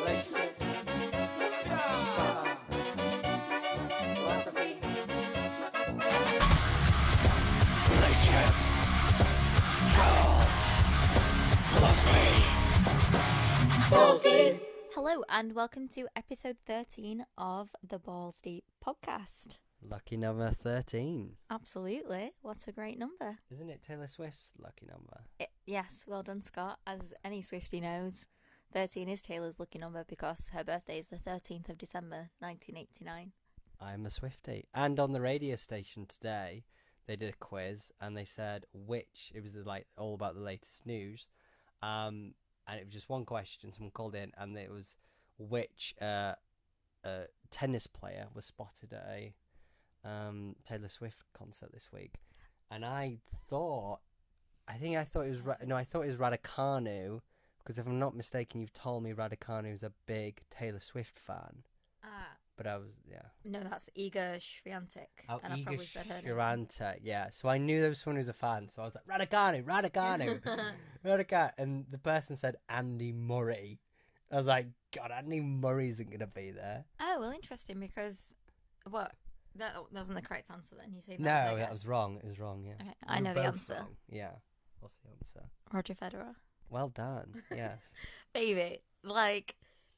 relationships, trauma, philosophy. Relationships, trauma, philosophy. Balls deep. Hello and welcome to episode 13 of the Balls Deep podcast. Lucky number 13. Absolutely. What a great number. Isn't it Taylor Swift's lucky number? Yes, well done, Scott. As any Swiftie knows, 13 is Taylor's lucky number because her birthday is the 13th of December, 1989. I'm a Swiftie. And on the radio station today, they did a quiz and they said it was like all about the latest news. And it was just one question. Someone called in and it was which tennis player was spotted at a Taylor Swift concert this week. And I thought it was Raducanu, because if I'm not mistaken, you've told me Raducanu is a big Taylor Swift fan. But I was, yeah. No, that's Iga Swiatek. Oh, and I Iga probably said her name. Swiatek, yeah. So I knew there was someone who's a fan, so I was like, Raducanu. Raducanu. And the person said Andy Murray. I was like, God, Andy Murray isn't going to be there. Oh, well, interesting, because, what? That wasn't the correct answer then. You say No, that was wrong. It was wrong, yeah. Okay, I know the answer. Wrong. Yeah. What's the answer? Roger Federer. Well done, yes. Baby, like,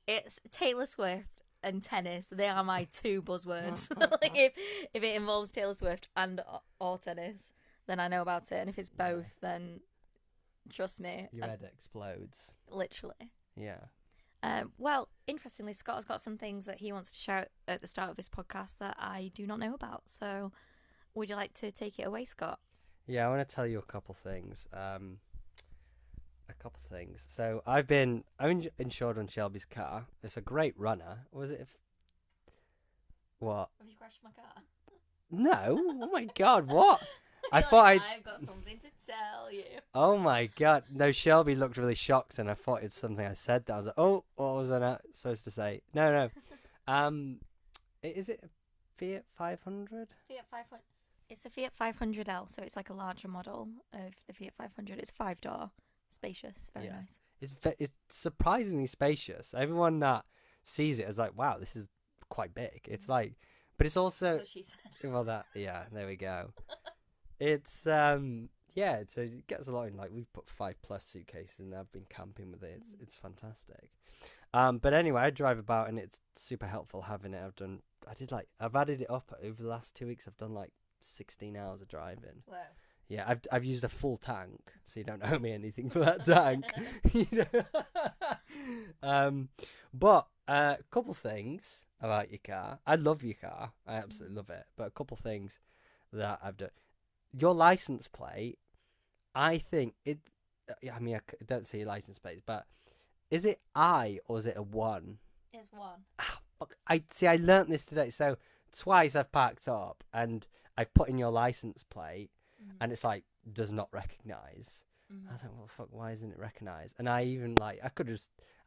it's Taylor Swift and tennis. They are my two buzzwords. Like, if it involves Taylor Swift and or tennis, then I know about it. And if it's both, then trust me. Your head explodes. Literally. Yeah. Well, interestingly, Scott has got some things that he wants to share at the start of this podcast that I do not know about. So, would you like to take it away, Scott? Yeah, I want to tell you a couple things. So I'm insured on Shelby's car. It's a great runner. Was it? What? Have you crashed my car? No. Oh my God! What? I've got something to tell you. Oh my God! No, Shelby looked really shocked, and I thought it's something I said. That I was like, oh, what was I supposed to say? No. Is it a Fiat 500? Fiat 500. It's a Fiat 500L, so it's like a larger model of the Fiat 500. It's 5-door, spacious, very nice. It's surprisingly spacious. Everyone that sees it is like, wow, this is quite big. It's like, but it's also. That's what she said. Well, there we go. It's so it gets a lot in. Like, we've put 5+ suitcases in there. I've been camping with it. It's fantastic. But anyway, I drive about and it's super helpful having it. I've added it up over the last 2 weeks. I've done like 16 hours of driving. Wow. Yeah, I've used a full tank, so you don't owe me anything for that tank. But a couple things about your car. I love your car. I absolutely love it. But a couple things that I've done. Your license plate, I think it. I mean, I don't see your license plate, but is it I or is it a 1? It's 1. Fuck. I learnt this today. So twice I've parked up and I've put in your license plate. And it's like, does not recognise. I was like, well, fuck, why isn't it recognised? And I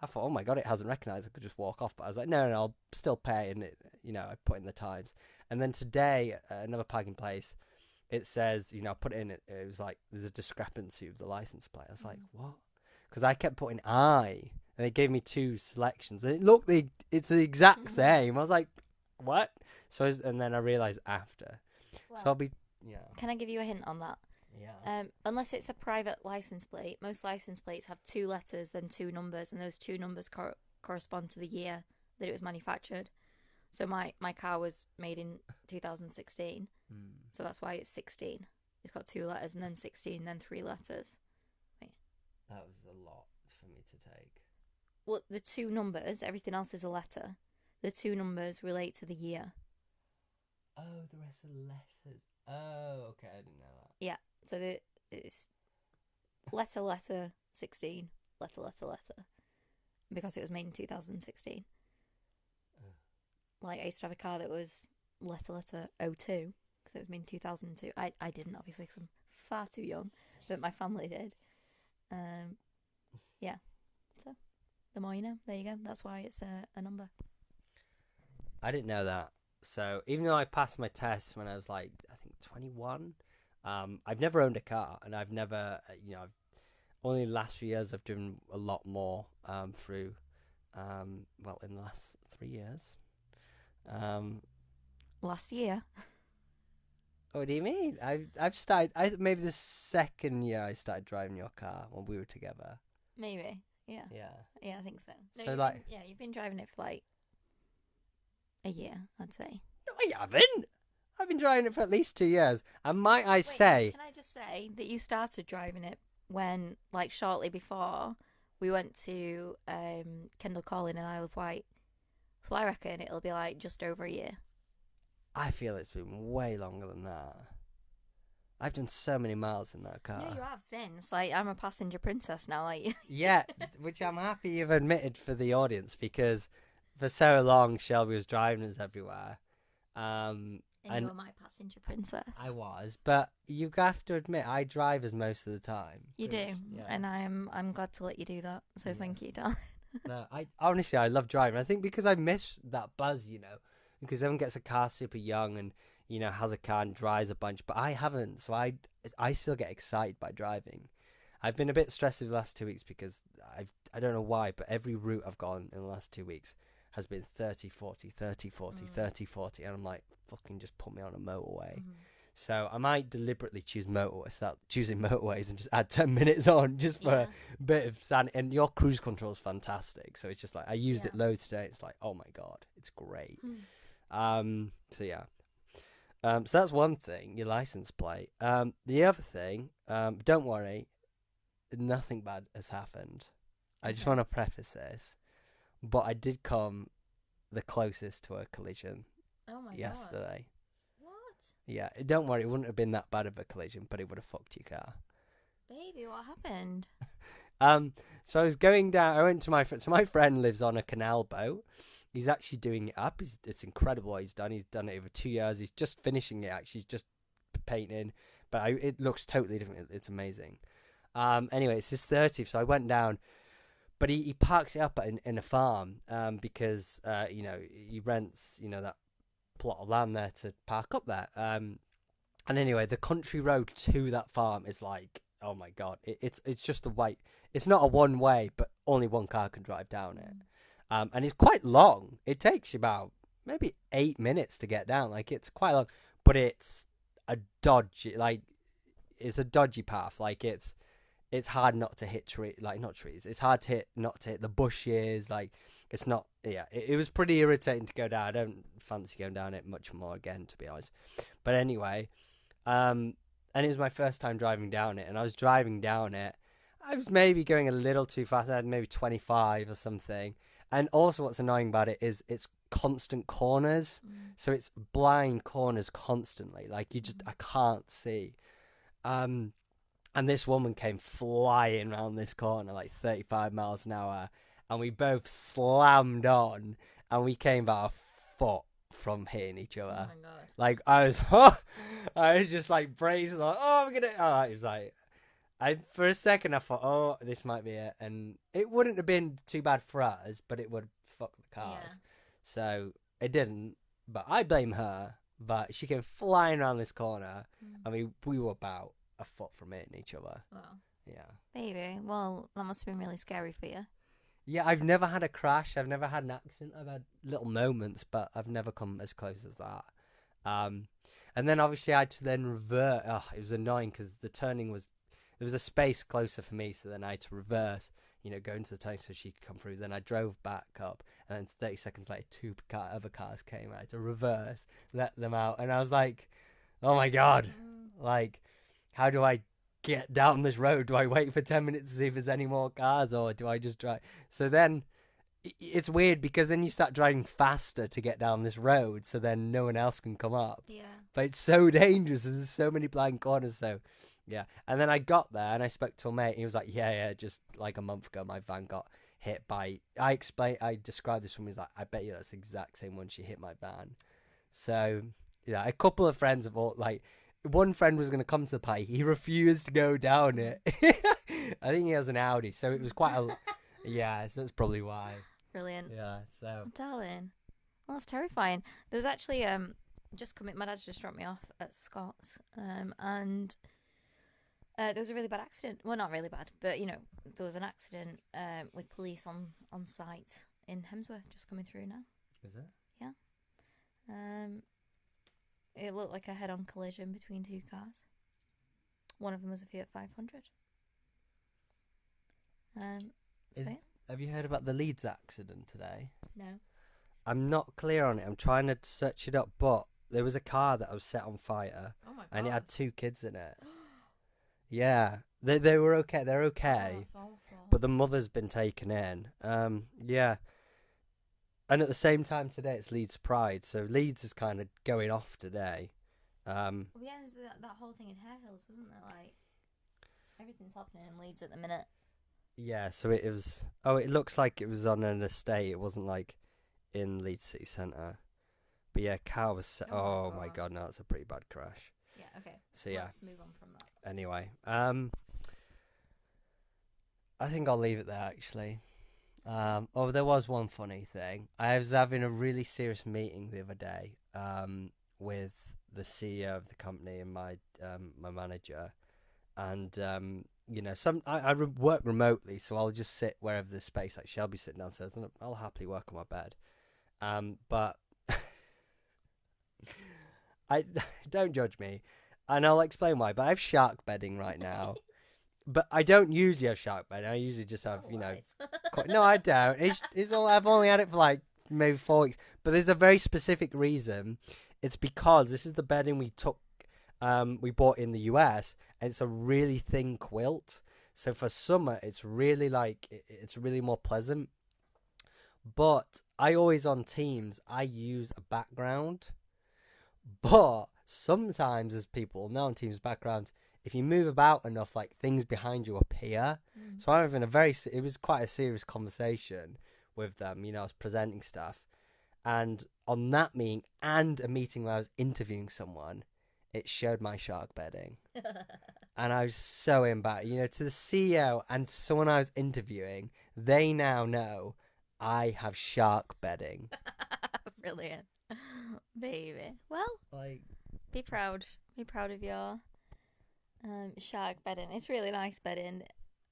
thought, oh my God, it hasn't recognised. I could just walk off. But I was like, no, I'll still pay. And I put in the times. And then today, at another parking place, it says, I put it in, it was like, there's a discrepancy with the license plate. I was like, what? Because I kept putting I, and they gave me 2 selections. And it's the exact same. I was like, what? And then I realised after. Well, so I'll be. Yeah. Can I give you a hint on that? Yeah. Unless it's a private license plate, most license plates have 2 letters, then 2 numbers, and those 2 numbers correspond to the year that it was manufactured. So my car was made in 2016, so that's why it's 16. It's got 2 letters, and then 16, then 3 letters. Wait. That was a lot for me to take. Well, the 2 numbers, everything else is a letter. The 2 numbers relate to the year. Oh, the rest of the letters. Oh, okay, I didn't know that. Yeah, so it's letter 16, letter, because it was made in 2016. Oh. Like, I used to have a car that was letter 02, because it was made in 2002. I didn't, obviously, because I'm far too young, but my family did. Yeah, so the more you know, there you go. That's why it's a number. I didn't know that. So even though I passed my test when I was like, I think 21, I've never owned a car, and I've never, I've only the last few years I've driven a lot more through Well, in the last 3 years. Last year. What do you mean? I've started. Maybe the second year I started driving your car when we were together. Maybe. Yeah. Yeah. Yeah, I think so. No, So, you've like- been, you've been driving it for like a year, I'd say. No, I haven't. I've been driving it for at least 2 years. And might I Wait, say, can I just say that you started driving it when, like, shortly before we went to Kendall Calling in Isle of Wight. So I reckon it'll be like just over a year. I feel it's been way longer than that. I've done so many miles in that car. Yeah, you have since. Like, I'm a passenger princess now. Like, Yeah, which I'm happy you've admitted for the audience, because for so long Shelby was driving us everywhere. and And you're my passenger princess. I was, but you have to admit I drive us most of the time. You do, Pretty much, yeah. and I'm glad to let you do that. So Yeah. thank you, darling. No, I honestly I love driving. I think because I miss that buzz, because everyone gets a car super young and has a car and drives a bunch, but I haven't, so I still get excited by driving. I've been a bit stressed the last 2 weeks because I don't know why, but every route I've gone in the last 2 weeks has been 30, 40, 30, 40, 30, 40, and I'm like, fucking just put me on a motorway. So I might deliberately start choosing motorways and just add 10 minutes on just for a bit of sanity. And your cruise control is fantastic. So it's just like, I used it loads today. It's like, oh my God, it's great. So yeah. So that's one thing, your license plate. The other thing, don't worry, nothing bad has happened. I just want to preface this, but I did come the closest to a collision Oh my yesterday. God. What? Yeah, don't worry, it wouldn't have been that bad of a collision, but it would have fucked your car. Baby, what happened? So I was going down. I went to my friend. So my friend lives on a canal boat. He's actually doing it up. It's incredible what he's done. He's done it over 2 years. He's just finishing it. Actually, he's just painting, but it looks totally different. It's amazing. Anyway, it's his 30th, so I went down. But he parks it up in a farm because he rents that plot of land there to park up there. And anyway, the country road to that farm is like, oh my God, it's just the way. It's not a one way, but only one car can drive down it. And it's quite long. It takes you about maybe 8 minutes to get down. Like, it's quite long, but it's a dodgy path. Like, it's hard not to hit not trees. It's hard to not to hit the bushes. Like, it's not. Yeah, it was pretty irritating to go down. I don't fancy going down it much more again, to be honest. But anyway, and it was my first time driving down it, and I was driving down it. I was maybe going a little too fast. I had maybe 25 or something. And also, what's annoying about it is it's constant corners, so it's blind corners constantly. Like, I can't see. And this woman came flying around this corner like 35 miles an hour, and we both slammed on, and we came about a foot from hitting each other. Oh my God. Like, I was just like bracing, like, it was like, for a second I thought, oh, this might be it, and it wouldn't have been too bad for us, but it would fuck the cars. Yeah. So it didn't, but I blame her. But she came flying around this corner, and we were about a foot from hitting each other. Wow. Yeah. Baby, well, that must have been really scary for you. Yeah, I've never had a crash. I've never had an accident. I've had little moments, but I've never come as close as that. And then obviously I had to then revert. Oh, it was annoying because the turning there was a space closer for me, so then I had to reverse, go into the turning so she could come through. Then I drove back up, and then 30 seconds later, two other cars came. I had to reverse, let them out, and I was like, oh my God, like, how do I get down this road? Do I wait for 10 minutes to see if there's any more cars, or do I just drive? So then it's weird because then you start driving faster to get down this road, so then no one else can come up. Yeah. But it's so dangerous. There's so many blind corners. So yeah. And then I got there and I spoke to a mate. And he was like, yeah, just like a month ago, my van got hit by. I described this one. He's like, I bet you that's the exact same one she hit my van. So yeah, a couple of friends have all like. One friend was going to come to the party. He refused to go down it. I think he has an Audi, so it was quite a. Yeah, so that's probably why. Brilliant. Yeah, so. Darling. Well, that's terrifying. There was actually my dad's just dropped me off at Scott's, and there was a really bad accident. Well, not really bad, but there was an accident with police on site in Hemsworth, just coming through now. Is it? It looked like a head-on collision between two cars. One of them was a Fiat 500. Have you heard about the Leeds accident today? No. I'm not clear on it. I'm trying to search it up, but there was a car that was set on fire. Oh my god. And it had 2 kids in it. Yeah. They were okay. They're okay. Oh, that's awful. But the mother's been taken in. Yeah. And at the same time today, it's Leeds Pride. So Leeds is kind of going off today. Well, yeah, there's that whole thing in Hare Hills, wasn't there? Like, everything's happening in Leeds at the minute. Yeah, so it was... Oh, it looks like it was on an estate. It wasn't, like, in Leeds City Centre. But yeah, car was... Oh my god, no, it's a pretty bad crash. Yeah, okay. So yeah. Let's move on from that. Anyway, I think I'll leave it there, actually. There was one funny thing. I was having a really serious meeting the other day with the CEO of the company and my manager. And, I work remotely, so I'll just sit wherever there's space, like Shelby sitting downstairs, and I'll happily work on my bed. But I don't judge me, and I'll explain why. But I have shark bedding right now. But I don't usually have shark bedding. I usually just have, no, I don't. It's all. I've only had it for like maybe 4 weeks. But there's a very specific reason. It's because this is the bedding we bought in the US, and it's a really thin quilt. So for summer, it's really it's really more pleasant. But I always on Teams, I use a background. But sometimes, as people know on Teams backgrounds, if you move about enough, like, things behind you appear. So I'm having it was quite a serious conversation with them. I was presenting stuff. And on that meeting and a meeting where I was interviewing someone, it showed my shark bedding. And I was so embarrassed. To the CEO and someone I was interviewing, they now know I have shark bedding. Brilliant. Baby. Well, be proud. Be proud of your shark bedding. It's really nice bedding.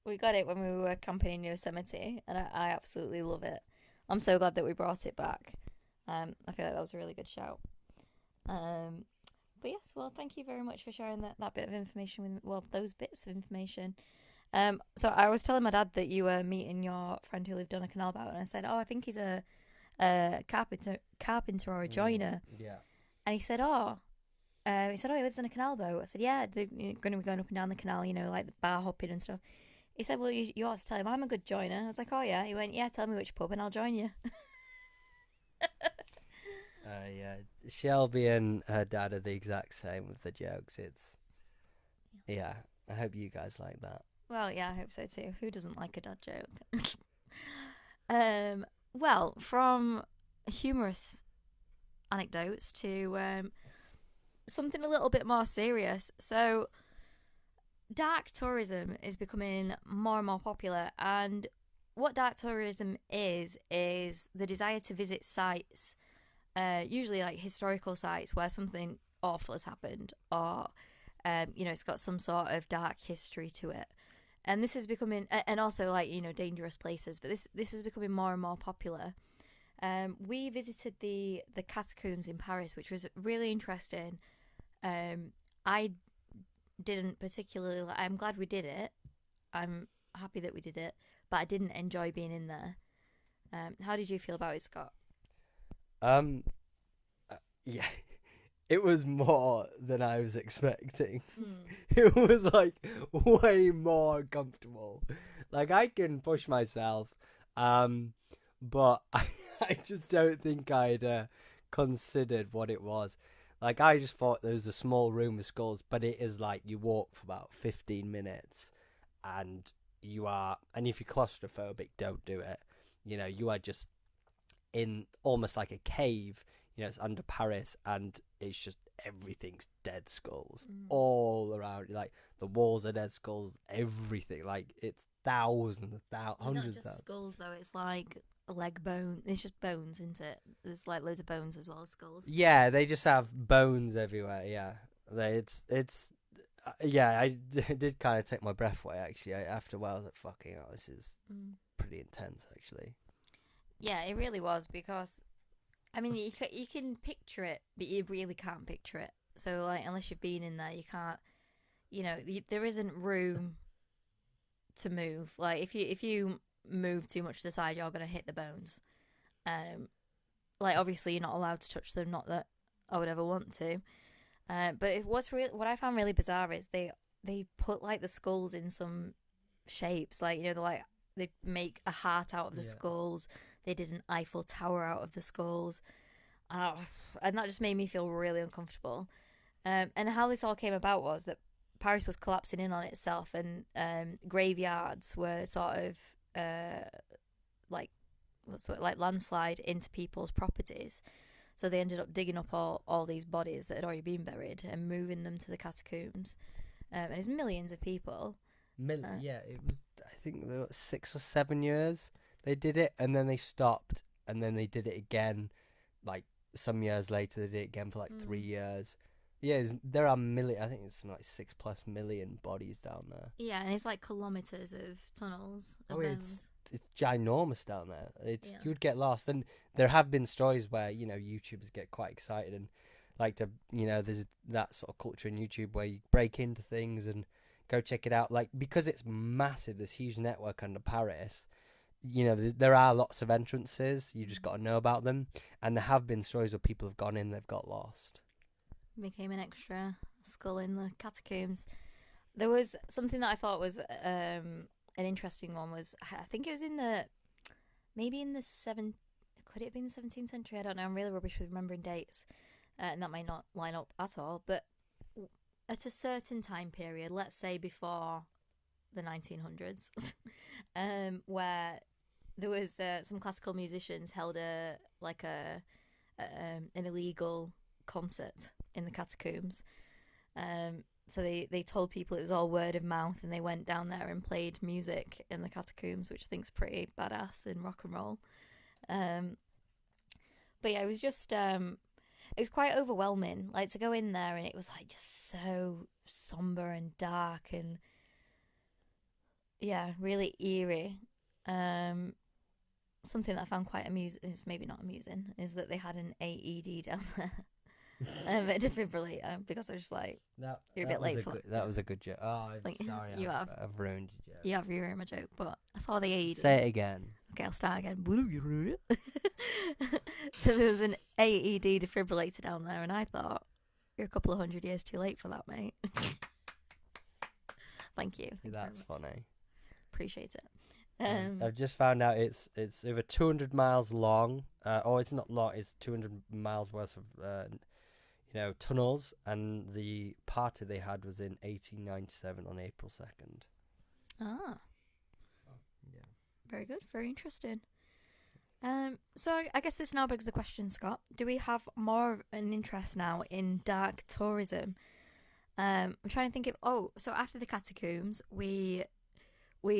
We got it when we were camping in Yosemite, and I absolutely love it. I'm so glad that we brought it back. I feel like that was a really good shout. But yes, well, thank you very much for sharing that bit of information those bits of information. So I was telling my dad that you were meeting your friend who lived on a canal boat, and I said, I think he's a carpenter or a joiner. Yeah. And he said, he lives on a canal boat. I said, yeah, they're going to be going up and down the canal, like the bar hopping and stuff. He said, well, you ought to tell him I'm a good joiner. I was like, oh, yeah. He went, yeah, tell me which pub and I'll join you. Yeah. Shelby and her dad are the exact same with the jokes. Yeah, I hope you guys like that. Well, yeah, I hope so too. Who doesn't like a dad joke? Well, from humorous anecdotes to something a little bit more serious. So, dark tourism is becoming more and more popular, and what dark tourism is the desire to visit sites, usually like historical sites where something awful has happened, or it's got some sort of dark history to it. And this is becoming, and also like dangerous places. But this is becoming more and more popular. We visited the catacombs in Paris, which was really interesting. I didn't particularly. I'm glad we did it. I'm happy that we did it, but I didn't enjoy being in there. How did you feel about it, Scott? Yeah. It was more than I was expecting. It was like way more comfortable. Like, I can push myself, but I just don't think I'd considered what it was. Like, I just thought there was a small room with skulls, but it is like you walk for about 15 minutes, and if you're claustrophobic, don't do it. You are just in almost like a cave. It's under Paris, and it's just everything's dead skulls all around. Like, the walls are dead skulls, everything. Like, it's thousands of hundreds of Not just thousands. skulls, though. It's like a leg bone. It's just bones, isn't it? There's like loads of bones as well as skulls. Yeah, they just have bones everywhere. Yeah, I did kind of take my breath away, actually. After a while, I was like, fucking hell, this is pretty intense, actually. Yeah, it really was because I mean you can picture it, but you really can't picture it. So like unless you've been in there, you can't. There isn't room to move. Like if you move too much to the side, you're gonna hit the bones. Um, like obviously you're not allowed to touch them. Not that I would ever want to. But what I found really bizarre is they put like the skulls in some shapes. Like they make a heart out of the Yeah. skulls. They did an Eiffel Tower out of the skulls, uh, and that just made me feel really uncomfortable. And how this all came about was that Paris was collapsing in on itself, and graveyards were sort of like like landslide into people's properties. So they ended up digging up all these bodies that had already been buried and moving them to the catacombs. And it's millions of people. Yeah, it was. I think there were 6 or 7 years they did it, and then they stopped, and then they did it again. Like some years later, they did it again for like 3 years. Yeah, there are million. I think it's something like 6+ million bodies down there. Yeah, and it's like kilometers of tunnels. Oh, Of it's ginormous down there. Yeah. You would get lost, and there have been stories where YouTubers get quite excited and like to there's that sort of culture in YouTube where you break into things and go check it out. Like because it's massive, this huge network under Paris. There are lots of entrances. You just got to know about them, and there have been stories where people have gone in, they've got lost. Became an extra skull in the catacombs. There was something that I thought was an interesting one. Was I think it was maybe in the could it have been the 17th century? I don't know. I'm really rubbish with remembering dates, and that might not line up at all. But at a certain time period, let's say before the 1900s, where there was some classical musicians held an illegal concert in the catacombs. So they told people it was all word of mouth, and they went down there and played music in the catacombs, which I think's pretty badass in rock and roll. But yeah, it was just it was quite overwhelming, like to go in there, and it was like just so somber and dark, and yeah, really eerie. Something that I found quite amusing is maybe not amusing is that they had an AED down there. A defibrillator, because I was just like, you're a bit late for that. That was a good joke. Oh, I'm Like, sorry, I've ruined your joke. you have ruined my joke, but I saw the AED. Say it again. Okay, I'll start again. So there was an AED defibrillator down there, and I thought, you're a couple of 100 years too late for that, mate. Thank you. That's funny. Appreciate it. I've just found out it's over 200 miles long. It's not long. It's 200 miles worth of tunnels, and the party they had was in 1897 on April 2nd. Ah. Yeah. Very good. Very interesting. So I guess this now begs the question, Scott. Do we have more of an interest now in dark tourism? I'm trying to think so after the catacombs, we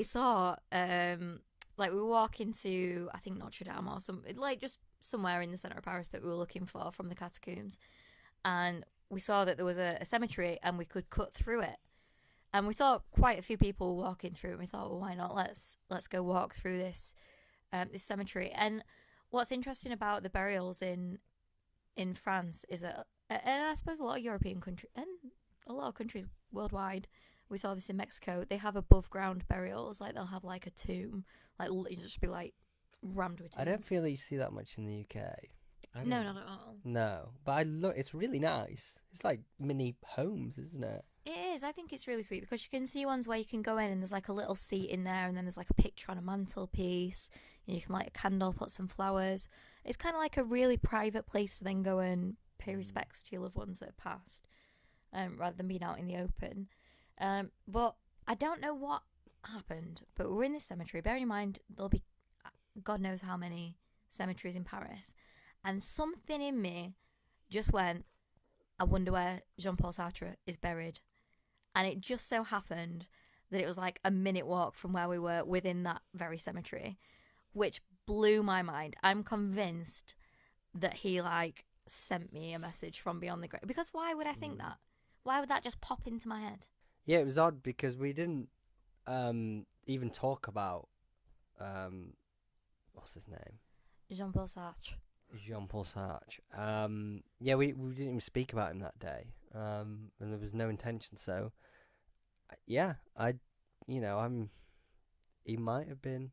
saw we were walking to, I think, Notre Dame or just somewhere in the centre of Paris that we were looking for from the catacombs, and we saw that there was a cemetery and we could cut through it, and we saw quite a few people walking through, and we thought, well, why not, let's go walk through this cemetery. And what's interesting about the burials in France is that, and I suppose a lot of European countries and a lot of countries worldwide, we saw this in Mexico, they have above ground burials. Like they'll have like a tomb, like you just be like rammed with tombs. I don't feel that you see that much in the UK. No, not at all. No, but it's really nice. It's like mini homes, isn't it? It is. I think it's really sweet because you can see ones where you can go in and there's like a little seat in there, and then there's like a picture on a mantelpiece, and you can light a candle, put some flowers. It's kind of like a really private place to then go and pay respects to your loved ones that have passed, rather than being out in the open. But I don't know what happened, but we're in this cemetery. Bearing in mind, there'll be God knows how many cemeteries in Paris, and something in me just went, I wonder where Jean-Paul Sartre is buried. And it just so happened that it was like a minute walk from where we were within that very cemetery, which blew my mind. I'm convinced that he sent me a message from beyond the grave. Because why would I think that? Why would that just pop into my head? Yeah, it was odd because we didn't even talk about what's his name? Jean-Paul Sartre. Jean-Paul Sartre. Yeah, we didn't even speak about him that day, and there was no intention. So, yeah, I'm. He might have been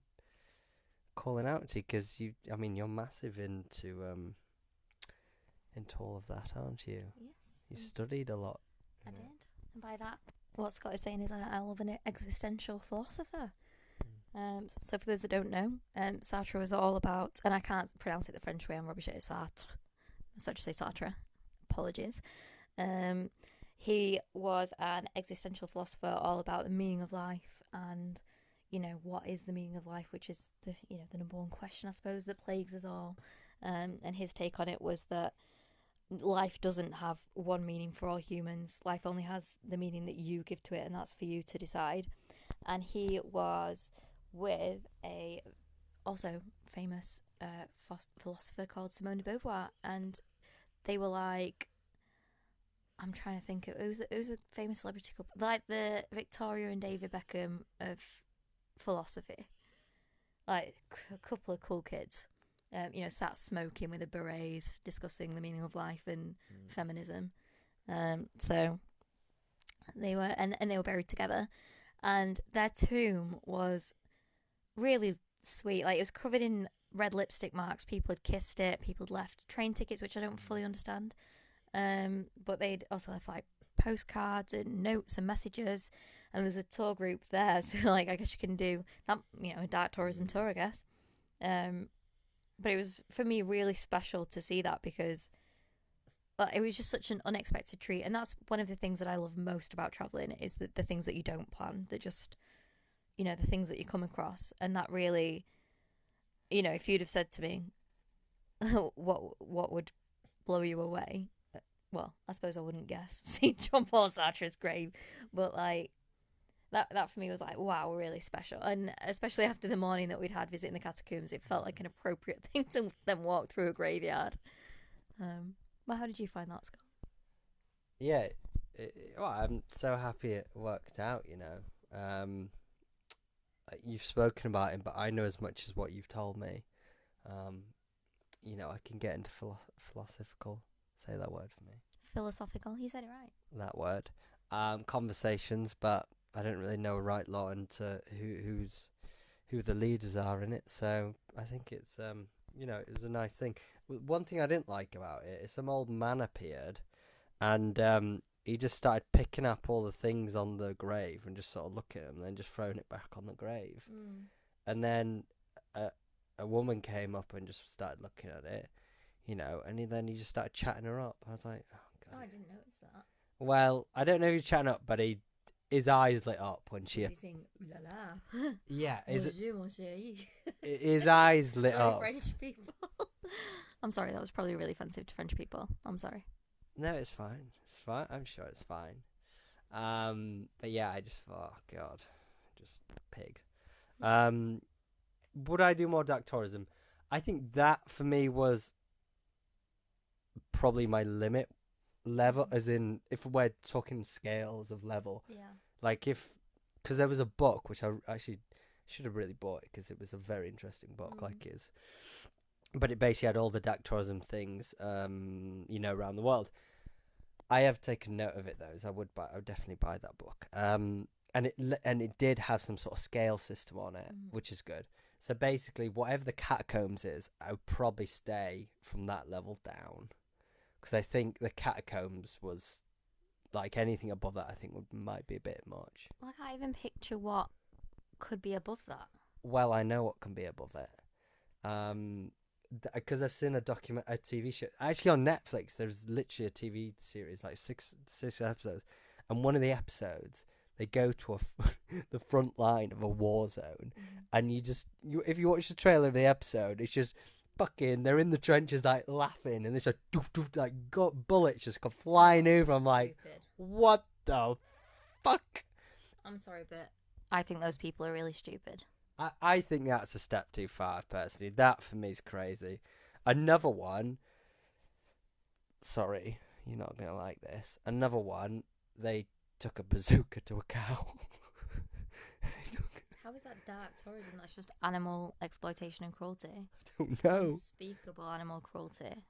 calling out to you because you're massive into all of that, aren't you? Yes. You studied a lot. I did. And by that, what Scott is saying is I love an existential philosopher. So for those that don't know, Sartre was all about, and I can't pronounce it the French way, I'm rubbish at it, Sartre. So I just say Sartre. Apologies. He was an existential philosopher all about the meaning of life and, what is the meaning of life, which is the number one question, I suppose, that plagues us all. And his take on it was that life doesn't have one meaning for all humans. Life only has the meaning that you give to it, and that's for you to decide. And he was with a also famous philosopher called Simone de Beauvoir, and they were like, I'm trying to think, it was a famous celebrity couple, like the Victoria and David Beckham of philosophy, like a couple of cool kids. Sat smoking with the berets, discussing the meaning of life and feminism. So they were, and they were buried together, and their tomb was really sweet. Like, it was covered in red lipstick marks. People had kissed it. People had left train tickets, which I don't fully understand. But they'd also left like postcards and notes and messages. And there's a tour group there, so like I guess you can do that. A dark tourism tour, I guess. But it was, for me, really special to see that because it was just such an unexpected treat. And that's one of the things that I love most about traveling, is the things that you don't plan, that just, the things that you come across. And that really, if you'd have said to me, what would blow you away? Well, I suppose I wouldn't guess seeing Jean-Paul Sartre's grave. But like, that for me was like, wow, really special. And especially after the morning that we'd had visiting the catacombs, it felt like an appropriate thing to then walk through a graveyard. But how did you find that, Scott? Yeah, I'm so happy it worked out, you've spoken about him, but I know as much as what you've told me. I can get into philosophical, say that word for me. Philosophical, you said it right. That word. Conversations, but I don't really know a right lot into who the leaders are in it. So I think it's it was a nice thing. One thing I didn't like about it is some old man appeared, and he just started picking up all the things on the grave and just sort of looking at them, and then just throwing it back on the grave. And then a woman came up and just started looking at it, and then he just started chatting her up. I was like, oh god. Oh, I didn't notice that. Well, I don't know who he's chatting up, but his eyes lit up when she. Was he saying "Ooh la la"? Yeah, Bonjour, mon chéri. His eyes lit sorry, up. French people. I'm sorry, that was probably really offensive to French people. I'm sorry. No, it's fine. It's fine. I'm sure it's fine. But yeah, I just thought, oh god, just pig. Would I do more dark tourism? I think that for me was probably my limit level, as in if we're talking scales of level. Yeah. Like because there was a book which I actually should have really bought it because it was a very interesting book, like it is. But it basically had all the dark tourism things, around the world. I have taken note of it though, as I would definitely buy that book. And it did have some sort of scale system on it, which is good. So basically, whatever the catacombs is, I would probably stay from that level down, because I think the catacombs was like anything above that. I think might be a bit much. Well, I can't even picture what could be above that. Well, I know what can be above it. Because I've seen a TV show. Actually, on Netflix, there's literally a TV series, like six episodes, and one of the episodes they go to the front line of a war zone, and if you watch the trailer of the episode, it's just fucking they're in the trenches like laughing, and there's a doof doof like bullets just go flying over. I'm like, what the fuck? I'm sorry, but I think those people are really stupid. I think that's a step too far, personally. That for me is crazy. Another one. Sorry, you're not gonna like this. Another one. They took a bazooka to a cow. How is that dark tourism? That's just animal exploitation and cruelty. Don't know. Unspeakable animal cruelty.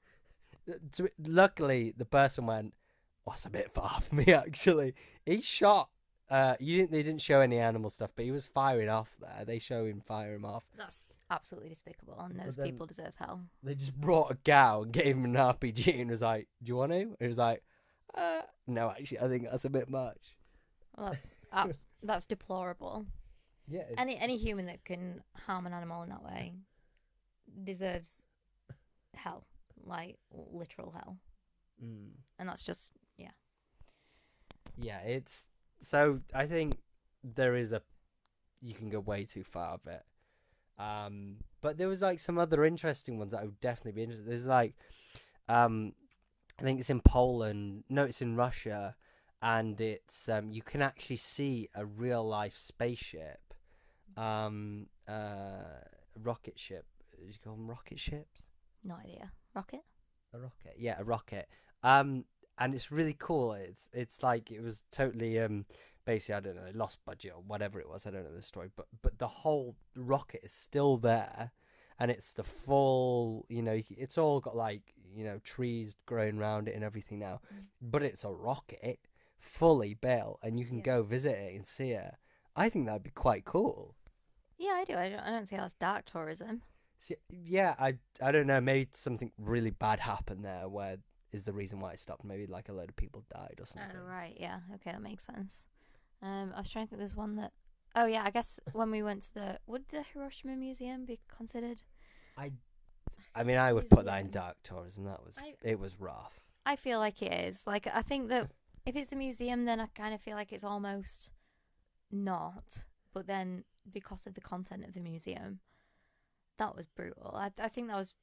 Luckily, the person went, "What's a bit far for me?" Actually, he shot. They didn't show any animal stuff, but he was firing off there. They show him firing off. That's absolutely despicable, and those then- people deserve hell. They just brought a cow and gave him an RPG and was like, "Do you want to?" And he was like, "No, actually, I think that's a bit much." Well, that's deplorable. Yeah. Any human that can harm an animal in that way deserves hell, like literal hell. And that's just Yeah, it's so. I think there is you can go way too far of it. But there was like some other interesting ones that I would definitely be interested. There's like, I think it's in Poland. No, it's in Russia, and it's you can actually see a real life spaceship, rocket ship. Did you call them rocket ships? No idea. Rocket? A rocket, yeah, a rocket. And it's really cool. It's like it was totally basically, I don't know, they lost budget or whatever it was. I don't know the story, but the whole rocket is still there, and it's the full. It's all got like trees growing around it and everything now, but it's a rocket fully built, and you can go visit it and see it. I think that'd be quite cool. Yeah, I do. I don't see how that's dark tourism. See, yeah, I don't know. Maybe something really bad happened there, where is the reason why it stopped. Maybe like a load of people died or something. Oh right, yeah, okay, that makes sense. I was trying to think. There's one that. Oh yeah, I guess when we went to would the Hiroshima Museum be considered? I mean, I would put that in dark tourism. It was rough. I feel like it is. Like, I think that if it's a museum, then I kind of feel like it's almost not. But then because of the content of the museum, that was brutal. I think that was.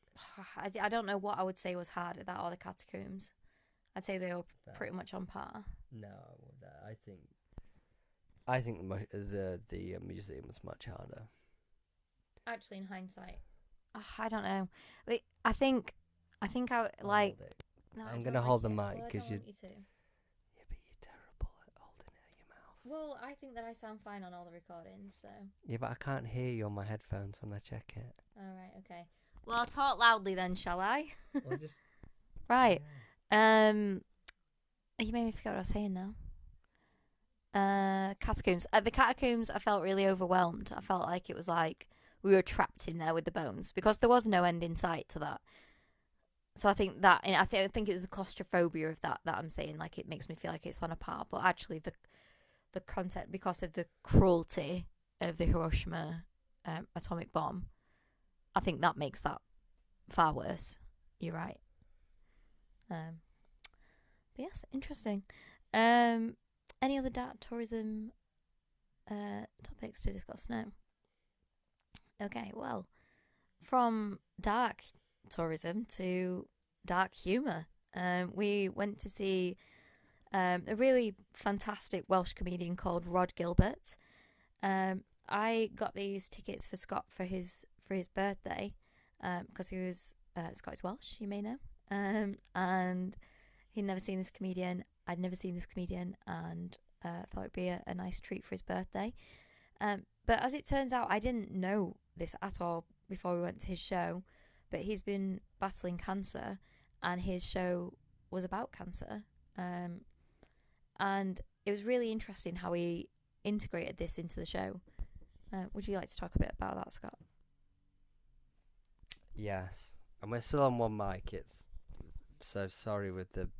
I don't know what I would say was harder, that or the catacombs. I'd say they were pretty much on par. No, I think the museum was much harder. Actually, in hindsight, I don't know. But I think I like. No, I'm gonna hold the mic because you. You to. Yeah, but you're terrible at holding it at your mouth. Well, I think that I sound fine on all the recordings, so. Yeah, but I can't hear you on my headphones when I check it. All right. Okay. Well, I'll talk loudly then, shall I? Well, just right. You made me forget what I was saying now. Catacombs. At the catacombs, I felt really overwhelmed. I felt like it was like we were trapped in there with the bones because there was no end in sight to that. So I think that, and I think it was the claustrophobia of that I'm saying. Like, it makes me feel like it's on a par, but actually the content, because of the cruelty of the Hiroshima atomic bomb, I think that makes that far worse. You're right. But yes, interesting. Any other dark tourism topics to discuss now? Okay, well, from dark tourism to dark humour. We went to see a really fantastic Welsh comedian called Rhod Gilbert. I got these tickets for Scott for his birthday because he was Scott is Welsh, you may know, and he'd never seen this comedian. I'd never seen this comedian, and thought it'd be a nice treat for his birthday. But as it turns out, I didn't know this at all before we went to his show. But he's been battling cancer, and his show was about cancer. And it was really interesting how he integrated this into the show. Would you like to talk a bit about that, Scott? Yes. And we're still on one mic. It's so sorry with the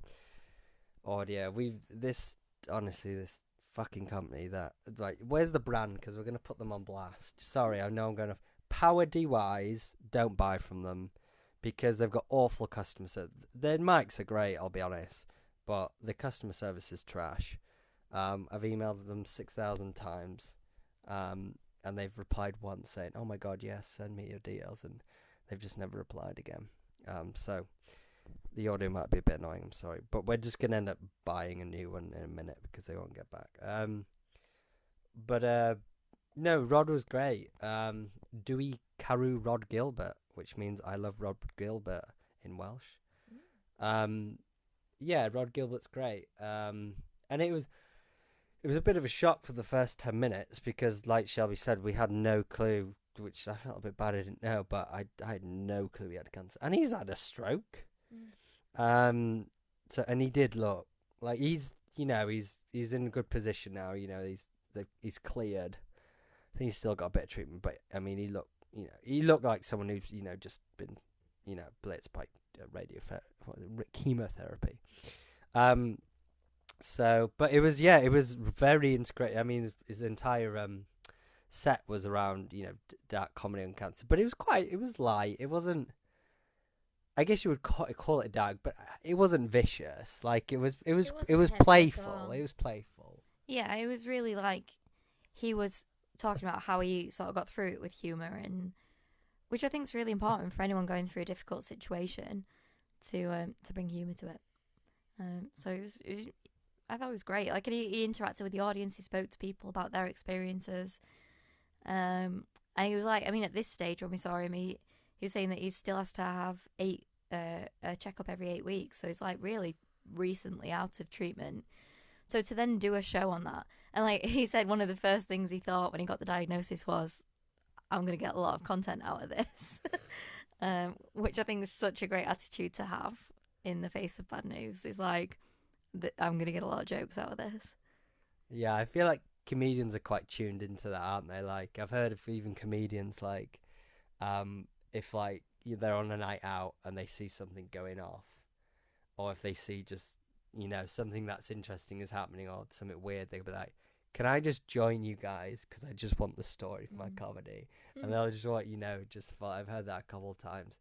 audio. This fucking company that, like, where's the brand? Because we're going to put them on blast. Sorry, I know I'm going to. Power DYs, don't buy from them because they've got awful customer service. Their mics are great, I'll be honest, but the customer service is trash. I've emailed them 6,000 times, and they've replied once saying, "Oh my god, yes, send me your details," and they've just never replied again. So the audio might be a bit annoying, I'm sorry, but we're just gonna end up buying a new one in a minute because they won't get back. No, Rod was great. Dwi Caru Rhod Gilbert, which means I love Rhod Gilbert in Welsh. Yeah, Rhod Gilbert's great. And it it was a bit of a shock for the first 10 minutes because, like Shelby said, we had no clue, which I felt a bit bad I didn't know, but I had no clue he had cancer. And he's had a stroke. So, and he did look like he's in a good position now. He's cleared. I think he's still got a bit of treatment, but I mean, he looked like someone who's just been blitzed by chemotherapy. But it was very integrated. I mean, his entire set was around dark comedy and cancer, but it was light. It wasn't. I guess you would call it dark, but it wasn't vicious. Like it was playful. It was playful. Yeah, it was really like he was talking about how he sort of got through it with humor, and which I think is really important for anyone going through a difficult situation to bring humor to it. So I thought it was great. Like he interacted with the audience. He spoke to people about their experiences. And he was like, I mean, at this stage when we saw him, he was saying that he still has to have a checkup every 8 weeks. So he's like really recently out of treatment. So to then do a show on that, and like he said, one of the first things he thought when he got the diagnosis was, I'm going to get a lot of content out of this, which I think is such a great attitude to have in the face of bad news. It's like, I'm going to get a lot of jokes out of this. Yeah, I feel like comedians are quite tuned into that, aren't they? Like I've heard of even comedians like, if like they're on a night out and they see something going off, or if they see just something that's interesting is happening or something weird, they'll be like, can I just join you guys because I just want the story for my comedy? And they'll just want just for, I've heard that a couple of times.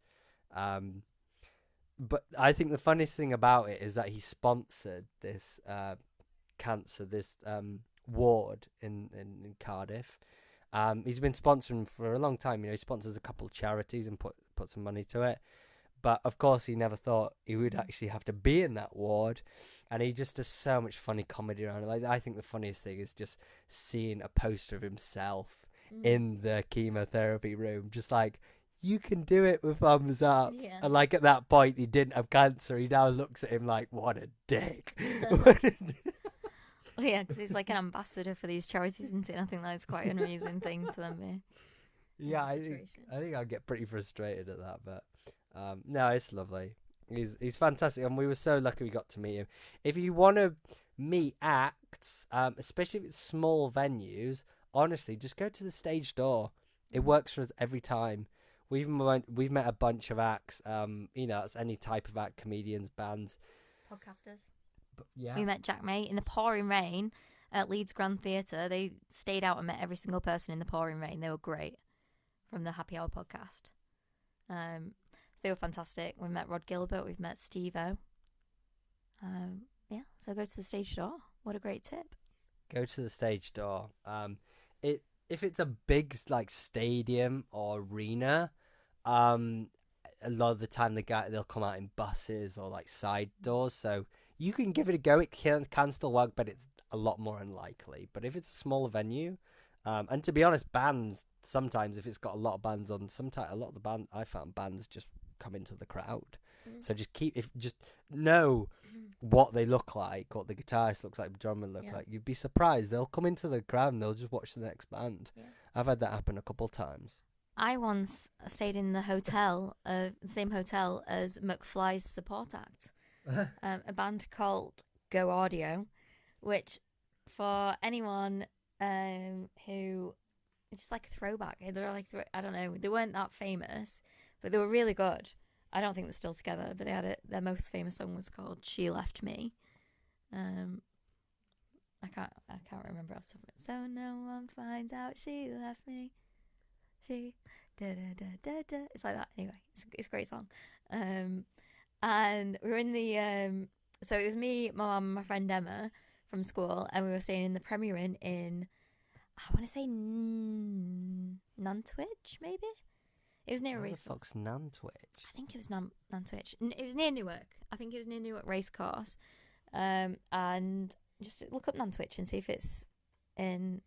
But I think the funniest thing about it is that he sponsored this ward in Cardiff. He's been sponsoring for a long time. He sponsors a couple of charities and put some money to it. But of course, he never thought he would actually have to be in that ward, and he just does so much funny comedy around it. Like I think the funniest thing is just seeing a poster of himself in the chemotherapy room, just like, you can do it with thumbs up. Yeah. And like at that point, he didn't have cancer. He now looks at him like, what a dick. Well, yeah, because he's like an ambassador for these charities, isn't it? I think that's quite an amusing thing to them. Yeah, I think I'd get pretty frustrated at that, but no, it's lovely. He's fantastic, and we were so lucky we got to meet him. If you want to meet acts, especially if it's small venues, honestly, just go to the stage door. It works for us every time. We've met a bunch of acts. It's any type of act, comedians, bands, Podcasters. But, yeah. We met Jack May in the pouring rain at Leeds Grand Theatre. They stayed out and met every single person in the pouring rain. They were great from the Happy Hour podcast. So they were fantastic. We met Rhod Gilbert. We've met Steve-O. So go to the stage door. What a great tip. Go to the stage door. If it's a big stadium or arena, a lot of the time they'll come out in buses or side doors, so you can give it a go. It can still work, but it's a lot more unlikely. But if it's a smaller venue, and to be honest, bands sometimes, if it's got a lot of bands on, a lot of the band I found bands just come into the crowd. So just know what they look like, what the guitarist looks like, the drummer look like. You'd be surprised. They'll come into the crowd and they'll just watch the next band. Yeah. I've had that happen a couple of times. I once stayed in the same hotel as McFly's support act, a band called Go Audio, which for anyone who, it's just like a throwback. They're like, I don't know, they weren't that famous, but they were really good. I don't think they're still together, but they had their most famous song was called She Left Me. I can't remember off the top of it. So no one finds out she left me. She da da da da da. It's like that. Anyway, it's a great song. And we were in the so it was me, my mum, and my friend Emma from school, and we were staying in the Premier Inn in, I want to say Nantwich, maybe. It was near a race course. Where the fuck's Nantwich? I think it was Nantwich. It was near Newark. I think it was near Newark Racecourse. And just look up Nantwich and see if it's in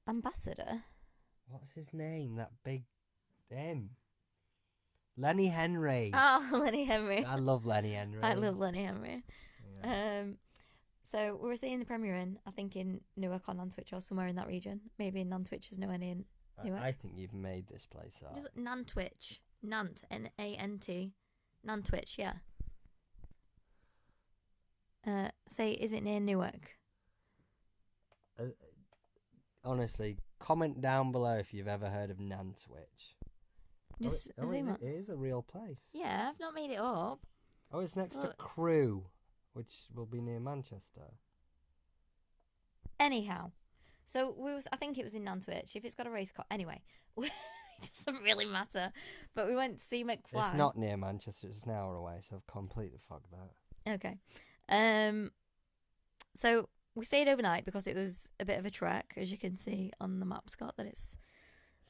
Ambassador. What's his name? That big Lenny Henry. Oh, Lenny Henry. I love Lenny Henry. I love Lenny Henry. So we were seeing the premiere in, I think, in Newark or Nantwich or somewhere in that region. Maybe in Nantwich, there's nowhere near Newark. I think you've made this place up. Just Nantwich. Nant, N-A-N-T. Nantwich, yeah. Say, is it near Newark? Honestly, comment down below if you've ever heard of Nantwich. Just zoom up. It is a real place. Yeah, I've not made it up. Oh, it's next to Look. Crewe, which will be near Manchester. Anyhow, so I think it was in Nantwich. If it's got a race car, anyway, it doesn't really matter. But we went to see McFly. It's not near Manchester. It's an hour away, so I've completely fucked that. Okay. So we stayed overnight because it was a bit of a trek, as you can see on the map, Scott. That it's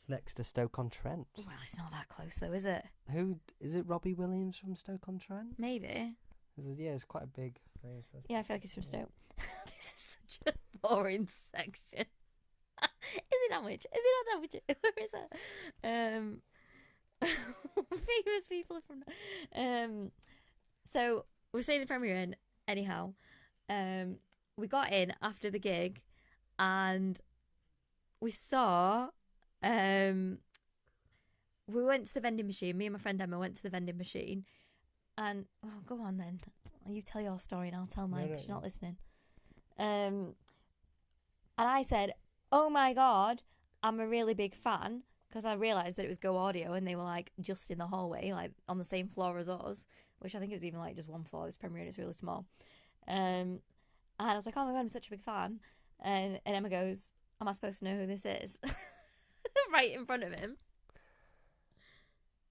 next to Stoke-on-Trent. Well, it's not that close though, is it? Who is it? Robbie Williams from Stoke-on-Trent? Maybe. It's quite a big. Yeah, I feel like he's from Stoke. This is such a boring section. Is it Nantwich? Is it not Nantwich? Where is it? Famous people are from. So we stayed in Premier Inn. Anyhow, we got in after the gig, and we saw. We went to the vending machine. Me and my friend Emma went to the vending machine, and go on then. You tell your story and I'll tell mine because you're not listening. And I said, "Oh my god, I'm a really big fan," because I realised that it was Go Audio and they were like just in the hallway, like on the same floor as us, which I think it was even like just one floor. This premiere is really small. And I was like, "Oh my god, I'm such a big fan," and Emma goes, "Am I supposed to know who this is?" Right in front of him.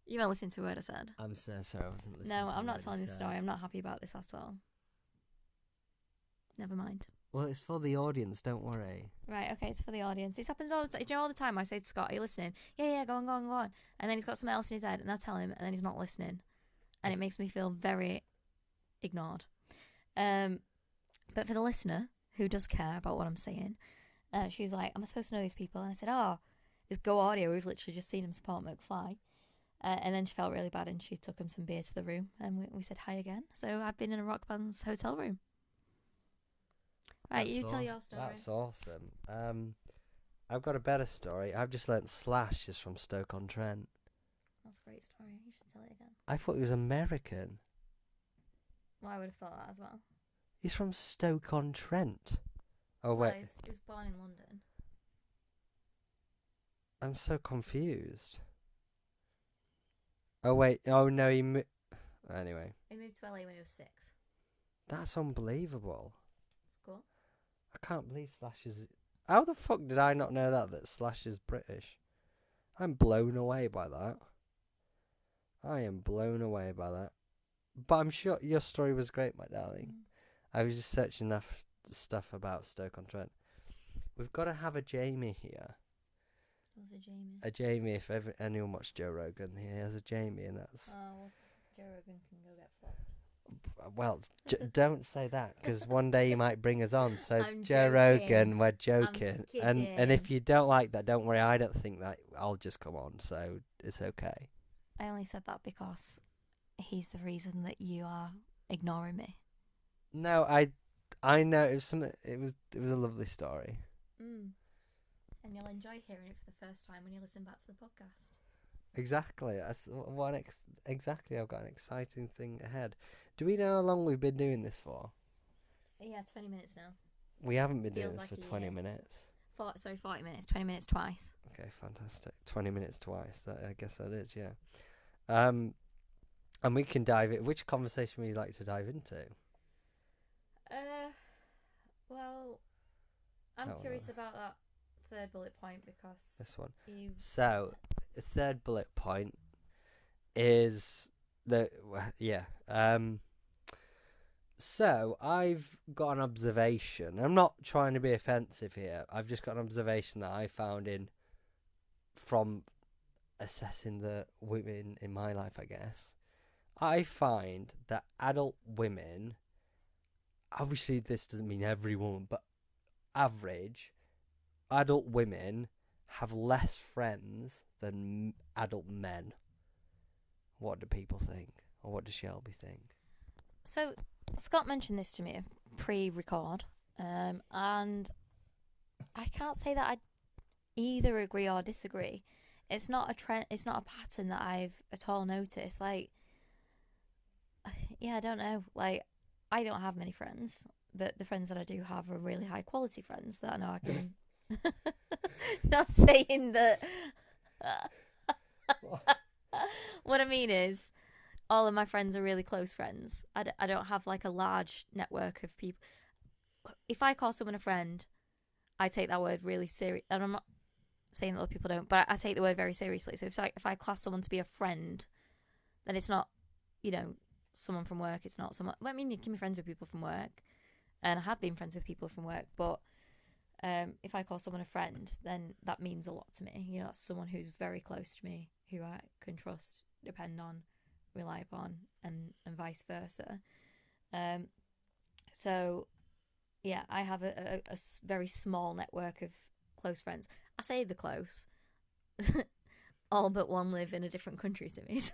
You weren't listening to a word I said. I'm so sorry, I wasn't listening. No, I'm not telling this story. I'm not happy about this at all. Never mind. Well, it's for the audience, don't worry. Right, okay, it's for the audience. This happens all the time. You know, all the time I say to Scott, "Are you listening?" Yeah, go on. And then he's got something else in his head, and I tell him, and then he's not listening. And it makes me feel very ignored. But for the listener, who does care about what I'm saying, she's like, "Am I supposed to know these people?" And I said, "Oh, it's Go Audio. We've literally just seen him support McFly." And then she felt really bad and she took him some beer to the room and we said hi again. So I've been in a rock band's hotel room. Right, you tell your story. That's awesome. I've got a better story. I've just learnt Slash is from Stoke-on-Trent. That's a great story. You should tell it again. I thought he was American. Well, I would have thought that as well. He's from Stoke-on-Trent. Oh, wait. Well, he was born in London. I'm so confused. Oh, wait. Oh, no, anyway. He moved to LA when he was 6. That's unbelievable. That's cool. I can't believe Slash is... How the fuck did I not know that Slash is British? I'm blown away by that. I am blown away by that. But I'm sure your story was great, my darling. I was just searching enough stuff about Stoke-on-Trent. We've got to have a Jamie here. What's a Jamie? A Jamie, if anyone watched Joe Rogan, he has a Jamie, and that's... Oh, well, Joe Rogan can go get flopped. Well, don't say that, because one day you might bring us on. So, I'm Joe joking. Rogan, we're joking. I'm And if you don't like that, don't worry, I don't think that. I'll just come on, so it's okay. I only said that because he's the reason that you are ignoring me. No, I know it was something. It was a lovely story. And you'll enjoy hearing it for the first time when you listen back to the podcast. Exactly. Exactly. I've got an exciting thing ahead. Do we know how long we've been doing this for? Yeah, 20 minutes now. We haven't been doing Feels this like for a 20 year. minutes. 40 minutes. 20 minutes twice. Okay, fantastic. 20 minutes twice. I guess that is, yeah. And we can dive in. Which conversation would you like to dive into? Well, I'm curious about that third bullet point because this one. You... So, the third bullet point is so I've got an observation. I'm not trying to be offensive here. I've just got an observation that I found from assessing the women in my life, I guess. I find that adult women, obviously this doesn't mean every woman, but average adult women have less friends than adult men. What do people think? Or what does Shelby think? So Scott mentioned this to me pre-record, and I can't say that I either agree or disagree. It's not a trend. It's not a pattern that I've at all noticed. Like, yeah, I don't know. Like, I don't have many friends, but the friends that I do have are really high quality friends that I know I can. Not saying that. What I mean is, all of my friends are really close friends. I don't have like a large network of people. If I call someone a friend, I take that word really serious. And I'm not saying that other people don't, but I take the word very seriously. So if I class someone to be a friend, then it's not, someone from work. It's not someone. Well, I mean, you can be friends with people from work, and I have been friends with people from work. But if I call someone a friend, then that means a lot to me. That's someone who's very close to me, who I can trust, depend on, rely upon, and vice versa. So yeah, I have a very small network of close friends. I say the close. All but one live in a different country to me. So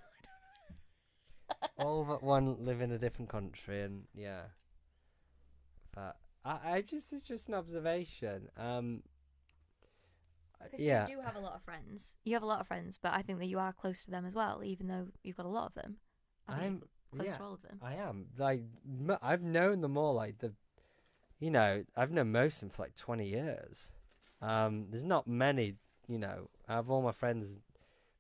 All but one live in a different country, and yeah. But it's just an observation. Yeah. You do have a lot of friends. You have a lot of friends, but I think that you are close to them as well, even though you've got a lot of them. I'm close to all of them. I am. Like, I've known them all. Like I've known most of them for like 20 years. There's not many. Out of all my friends,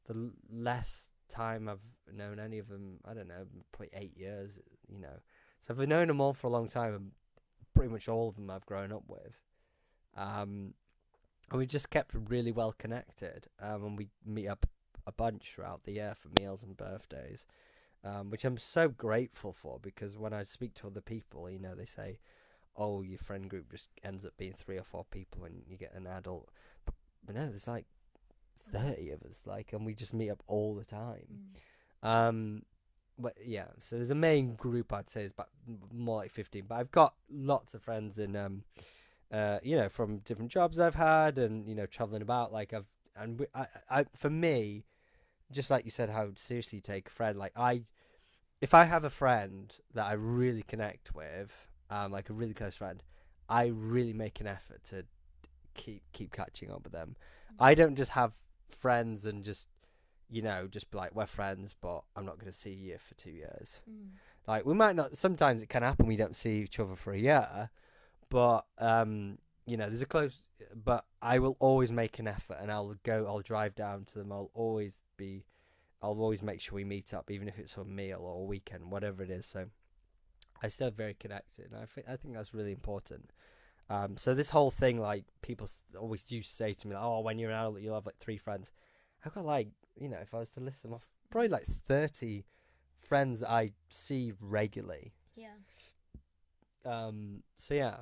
the less time I've known any of them, I don't know, probably 8 years. So I've known them all for a long time, and pretty much all of them I've grown up with. And we just kept really well connected. And we meet up a bunch throughout the year for meals and birthdays. Which I'm so grateful for, because when I speak to other people, they say, oh, your friend group just ends up being 3 or 4 people when you get an adult. But no, there's like 30 of us, and we just meet up all the time. But yeah, so there's a main group, I'd say is about more like 15. But I've got lots of friends in, from different jobs I've had, and traveling about. For me, just like you said, how seriously you take a friend. If I have a friend that I really connect with, like a really close friend, I really make an effort to keep catching up with them. I don't just have friends and just be like, we're friends, but I'm not going to see you for 2 years. Like, we might not. Sometimes it can happen. We don't see each other for a year, but there's a close. But I will always make an effort, and I'll drive down to them. I'll always make sure we meet up, even if it's for a meal or a weekend, whatever it is. So I still very connected, and I think that's really important. So this whole thing, like, people always used to say to me, like, oh, when you're an adult, you'll have like 3 friends. I've got if I was to list them off, probably like 30 friends that I see regularly. Yeah. So yeah.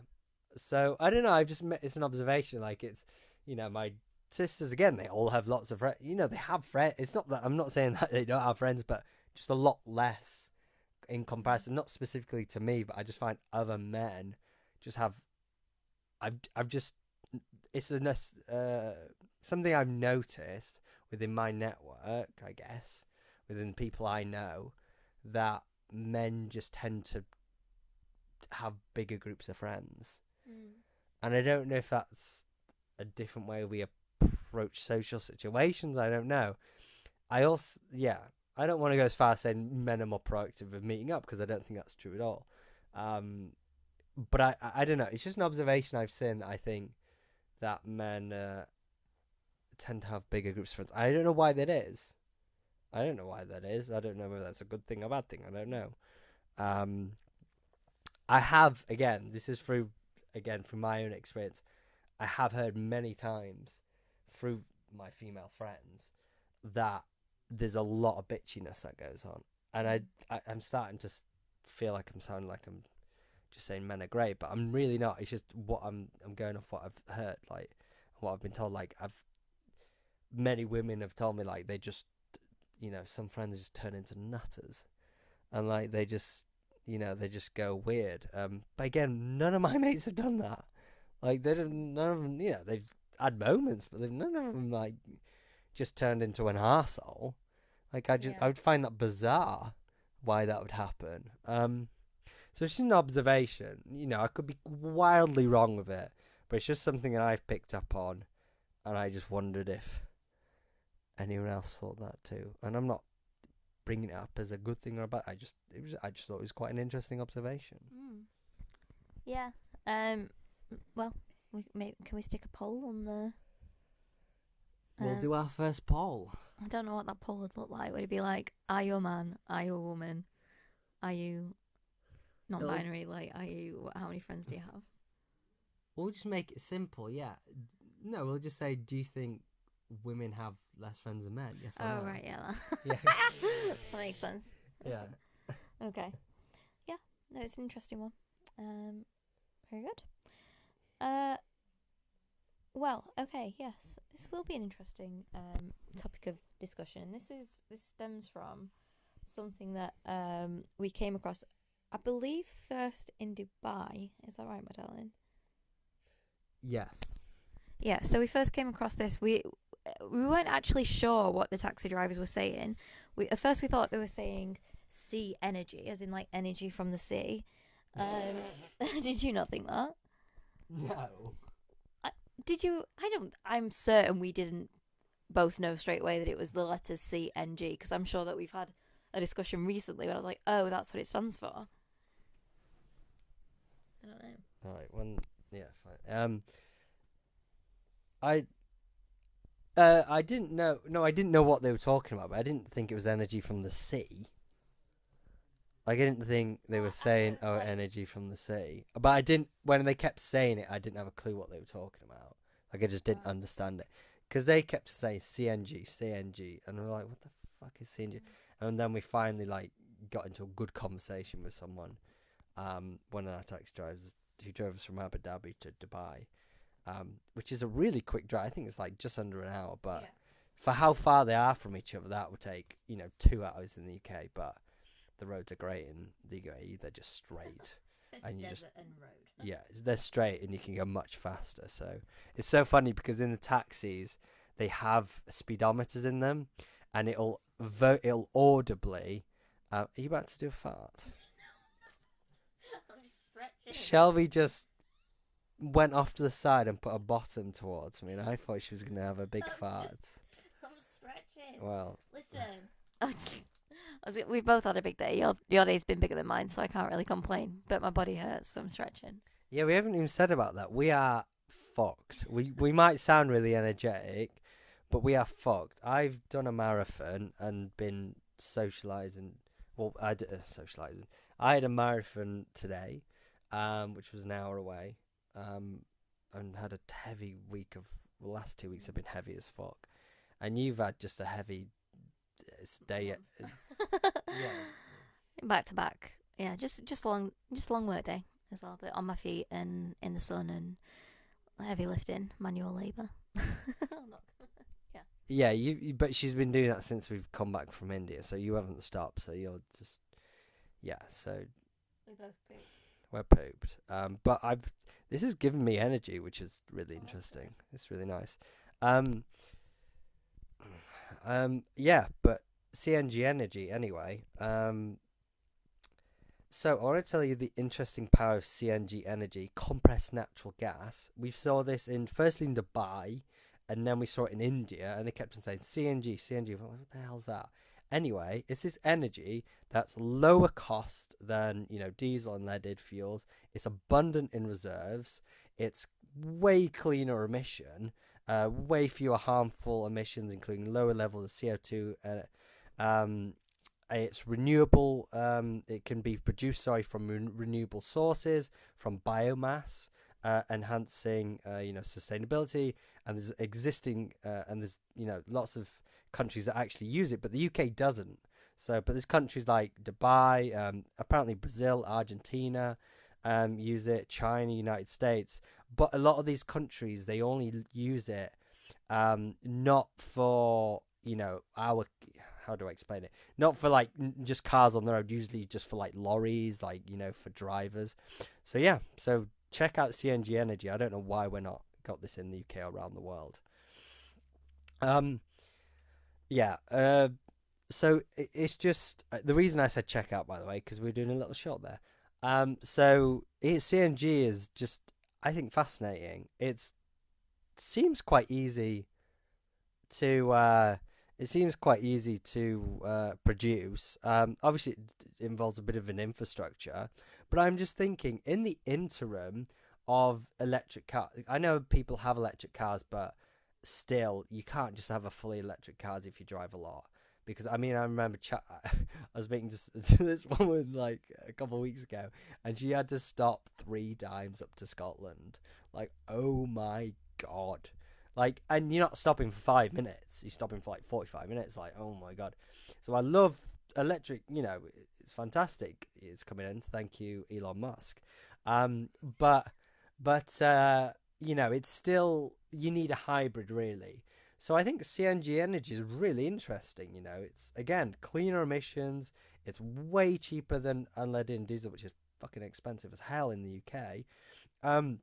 So I don't know. It's an observation. Like, it's, my sisters, again, they all have lots of friends. They have friends. It's not that I'm not saying that they don't have friends, but just a lot less in comparison. Not specifically to me, but I just find other men just have. I've just, it's something I've noticed within my network, I guess, within people I know, that men just tend to have bigger groups of friends. And I don't know if that's a different way we approach social situations. I don't know. I don't want to go as far as saying men are more proactive of meeting up, because I don't think that's true at all. But I don't know. It's just an observation I've seen, that I think that men tend to have bigger groups of friends. I don't know why that is. I don't know whether that's a good thing or bad thing. I don't know. I have, again, this is through my own experience, I have heard many times through my female friends that there's a lot of bitchiness that goes on. And I'm starting to feel like I'm sounding like I'm just saying men are great, but I'm really not. It's just what I'm going off what I've heard, like what I've been told. Like, many women have told me, like, they just, some friends just turn into nutters, and like they just go weird. But again, none of my mates have done that. Like, none of them, they've had moments, but none of them like just turned into an arsehole. Like, I would find that bizarre, why that would happen. So it's just an observation. You know, I could be wildly wrong with it, but it's just something that I've picked up on, and I just wondered if anyone else thought that too. And I'm not bringing it up as a good thing or a bad. I just thought it was quite an interesting observation. Yeah. Well, can we stick a poll on the? We'll do our first poll. I don't know what that poll would look like. Would it be like, are you a man? Are you a woman? Are you non-binary? Like, are you? How many friends do you have? We'll just make it simple. Yeah. No, we'll just say, do you think women have less friends than men? Yes or no? Oh right, yeah. Yeah. That makes sense. Yeah. Okay. Yeah. No, it's an interesting one. Very good. Well, okay, yes. This will be an interesting topic of discussion. This stems from something that we came across, I believe, first in Dubai. Is that right, my darling? Yes. Yeah, so we first came across this. We weren't actually sure what the taxi drivers were saying. At first we thought they were saying sea energy, as in like energy from the sea. Did you not think that? No. Did you? I'm certain we didn't both know straight away that it was the letters CNG, because I'm sure that we've had a discussion recently where I was like, oh, that's what it stands for. I don't know. All right. Yeah. Fine. I didn't know. No, I didn't know what they were talking about. But I didn't think it was energy from the sea. Like, I didn't think they were saying, "Oh, energy from the sea." But I didn't. When they kept saying it, I didn't have a clue what they were talking about. Like, I just didn't understand it, because they kept saying CNG, and we're like, "What the fuck is CNG?" And then we finally got into a good conversation with someone, one of our taxi drivers who drove us from Abu Dhabi to Dubai, which is a really quick drive. I think it's like just under an hour, but for how far they are from each other, that would take 2 hours in the UK. But the roads are great in the UAE; they're just straight, and you just they're straight, and you can go much faster. So it's so funny because in the taxis they have speedometers in them, and it'll audibly. Are you about to do a fart? I'm just stretching. Shelby just went off to the side and put her bottom towards me, and I thought she was going to have a big fart. I'm stretching. Well, listen. We've both had a big day. Your day's been bigger than mine, so I can't really complain. But my body hurts, so I'm stretching. yeah, we haven't even said about that. We are fucked. We might sound really energetic, but we are fucked. I've done a marathon and been socialising. Well, I did socialising. I had a marathon today, which was an hour away, and had a heavy week of. The last 2 weeks have been heavy as fuck, and you've had just a heavy day. Yeah. Back to back. Yeah, just long work day as well. But on my feet and in the sun and heavy lifting, manual labour. Yeah, but she's been doing that since we've come back from India, so you haven't stopped. So you're just, So We both pooped. we're pooped. But this has given me energy, which is really interesting. It's really nice. Yeah, but CNG energy anyway. So I want to tell you the interesting power of CNG energy, compressed natural gas. We saw this firstly in Dubai, and then we saw it in India, and they kept on saying CNG. What the hell's that? Anyway, it's this energy that's lower cost than diesel and leaded fuels. It's abundant in reserves. It's way cleaner emission. Way fewer harmful emissions, including lower levels of CO2. It's renewable. It can be produced, from renewable sources, from biomass, enhancing, sustainability. And there's lots of countries that actually use it, but the UK doesn't. So, but there's countries like Dubai, apparently Brazil, Argentina, use it, China, United States. But a lot of these countries, they only use it not for, how do I explain it? Not for just cars on the road, usually just for lorries, for drivers. So yeah, so check out CNG Energy. I don't know why we're not got this in the UK or around the world. So it's just the reason I said check out, by the way, because we're doing a little shot there. So CNG is just, I think, fascinating. Seems quite easy to produce. Obviously, it involves a bit of an infrastructure, but I'm just thinking in the interim of electric car. I know people have electric cars, but still, you can't just have a fully electric cars if you drive a lot. Because I mean, I remember I was speaking to this woman like a couple of weeks ago, and she had to stop 3 times up to Scotland. Like, oh my god! Like, and you're not stopping for 5 minutes; you're stopping for like 45 minutes. Like, oh my god! So I love electric. You know, it's fantastic. It's coming in. Thank you, Elon Musk. But you know, it's still, you need a hybrid really. So I think CNG energy is really interesting. You know, it's again cleaner emissions. It's way cheaper than unleaded diesel, which is fucking expensive as hell in the UK. Um,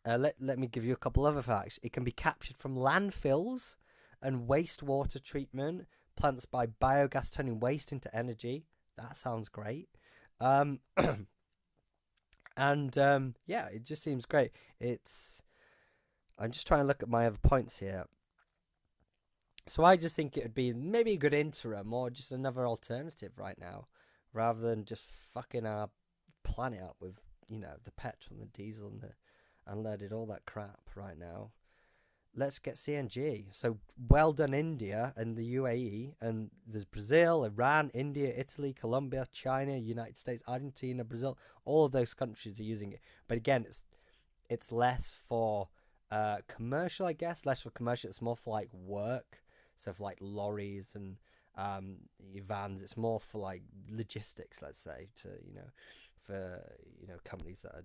let me give you a couple other facts. It can be captured from landfills and wastewater treatment. Plants by biogas turning waste into energy. That sounds great. Um, and yeah, it just seems great. I'm just trying to look at my other points here. So I just think it would be maybe a good interim or just another alternative right now, rather than just fucking our planet up with, you know, the petrol and the diesel and the unleaded, all that crap right now. Let's get CNG. So well done, India and the UAE, and there's Brazil, Iran, India, Italy, Colombia, China, United States, Argentina, Brazil. All of those countries are using it. But again, it's less for commercial, I guess. Less for commercial. It's more for like work. So for like lorries and vans, it's more for like logistics, let's say, to, you know, for, you know, companies that are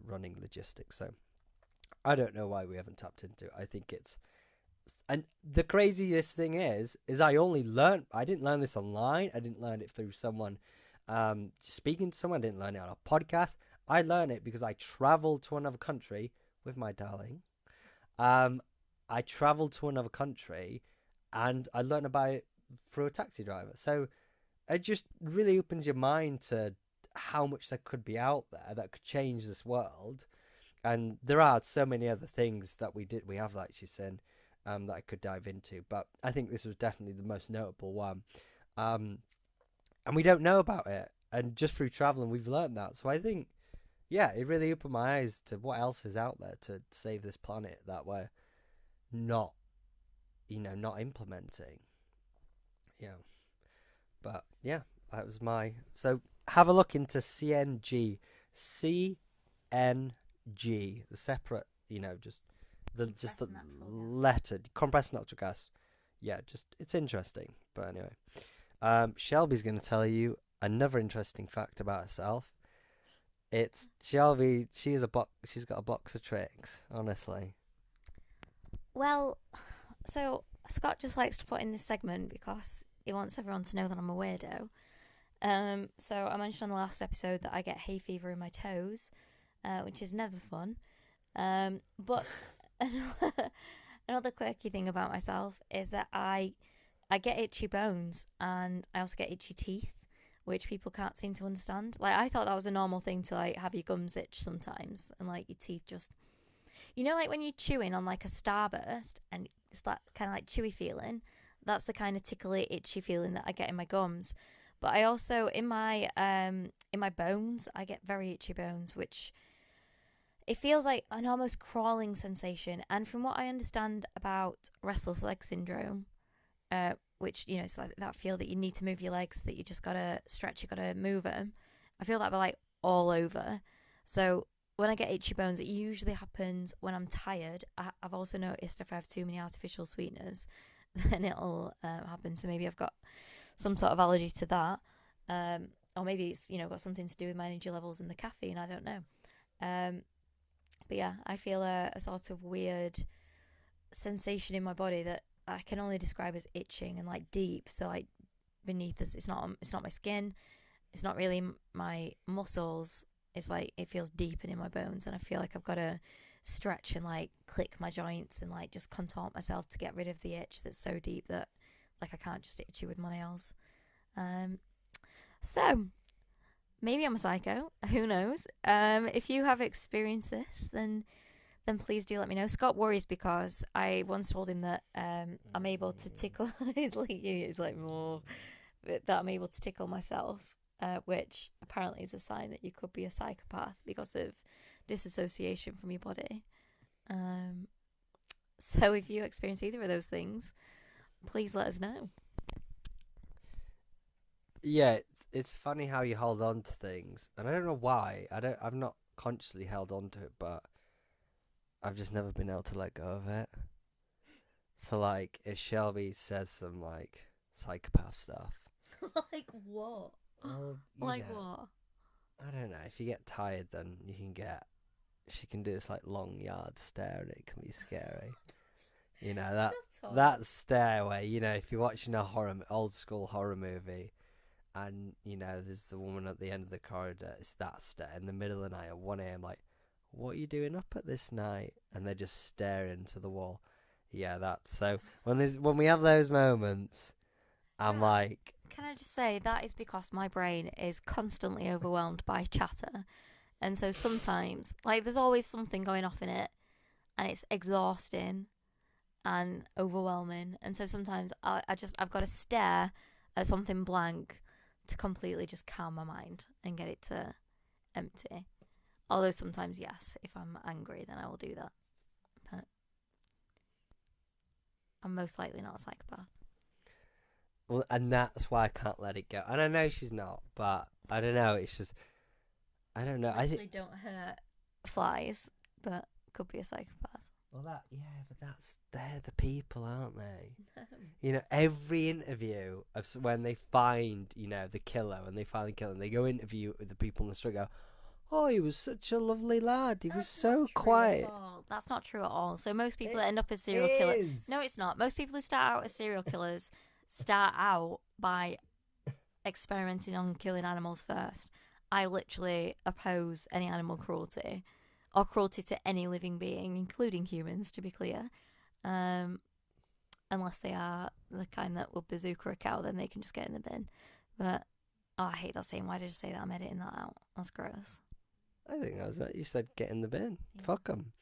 running logistics. So I don't know why we haven't tapped into it. I think it's, and the craziest thing is I didn't learn this online. I didn't learn it through someone speaking to someone. I didn't learn it on a podcast. I learned it because I traveled to another country with my darling. I traveled to another country and I learned about it through a taxi driver. So it just really opens your mind to how much there could be out there that could change this world. And there are so many other things that we have actually seen that I could dive into. But I think this was definitely the most notable one. And we don't know about it. And just through traveling, we've learned that. So I think, yeah, it really opened my eyes to what else is out there to save this planet that we're not, you know, not implementing. Yeah. But yeah, that was so have a look into CNG. CNG, the separate, you know, just the letter, compressed natural gas. Yeah, just, it's interesting. But anyway, Shelby's going to tell you another interesting fact about herself. It's Shelby. She's got a box of tricks. Honestly. Well, so Scott just likes to put in this segment because he wants everyone to know that I'm a weirdo. So I mentioned on the last episode that I get hay fever in my toes, which is never fun. But another quirky thing about myself is that I get itchy bones and I also get itchy teeth, which people can't seem to understand. Like, I thought that was a normal thing to like have your gums itch sometimes and like your teeth just, you know, like when you're chewing on like a Starburst and it's that kind of like chewy feeling. That's the kind of tickly, itchy feeling that I get in my gums. But I also in my bones, I get very itchy bones, which it feels like an almost crawling sensation. And from what I understand about restless leg syndrome, which, you know, it's like that feel that you need to move your legs, that you just gotta stretch, you gotta move them. I feel that like all over. So when I get itchy bones, it usually happens when I'm tired. I've also noticed if I have too many artificial sweeteners, then it'll happen. So maybe I've got some sort of allergy to that, or maybe it's, you know, got something to do with my energy levels and the caffeine. I don't know. But yeah, I feel a sort of weird sensation in my body that I can only describe as itching and like deep. So like beneath this, it's not my skin, it's not really my muscles. It's like it feels deep and in my bones, and I feel like I've got to stretch and like click my joints and like just contort myself to get rid of the itch that's so deep that like I can't just itch you with my nails. So maybe I'm a psycho. Who knows? If you have experienced this, then please do let me know. Scott worries because I once told him that I'm able to tickle. It's like more that I'm able to tickle myself, which apparently is a sign that you could be a psychopath because of disassociation from your body. So if you experience either of those things, please let us know. Yeah, it's funny how you hold on to things, and I don't know why. I've not consciously held on to it, but I've just never been able to let go of it. So like, if Shelby says some like psychopath stuff, Like what? well, Like what? I don't know. If you get tired, then you can get. She can do this like long yard stare, and it can be scary. You know that stare where, you know, if you're watching a old school horror movie, and you know there's the woman at the end of the corridor, it's that stare in the middle of the night at 1 a.m. Like, what are you doing up at this night? And they just stare into the wall. Yeah, that's so. When we have those moments, I'm like, Can I just say that is because my brain is constantly overwhelmed by chatter, and so sometimes like there's always something going off in it, and it's exhausting and overwhelming, and so sometimes I've got to stare at something blank to completely just calm my mind and get it to empty. Although sometimes, yes, if I'm angry, then I will do that. But I'm most likely not a psychopath. well, and that's why I can't let it go. And I know she's not, but I don't know. It's just, I don't know. I think don't hurt flies, but could be a psychopath. Well, but they're the people, aren't they? You know, every interview of when they find, you know, the killer, when they finally kill him, they go interview with the people in the street. Go, oh, he was such a lovely lad. He was so quiet. That's not true at all. So most people that end up as serial killers. No, it's not. Most people who start out as serial killers start out by experimenting on killing animals first. I literally oppose any animal cruelty. Or cruelty to any living being, including humans, to be clear. Unless they are the kind that will bazooka a cow, then they can just get in the bin. But, I hate that saying. Why did you say that? I'm editing that out. That's gross. I think that was it. You said get in the bin. Yeah. Fuck them.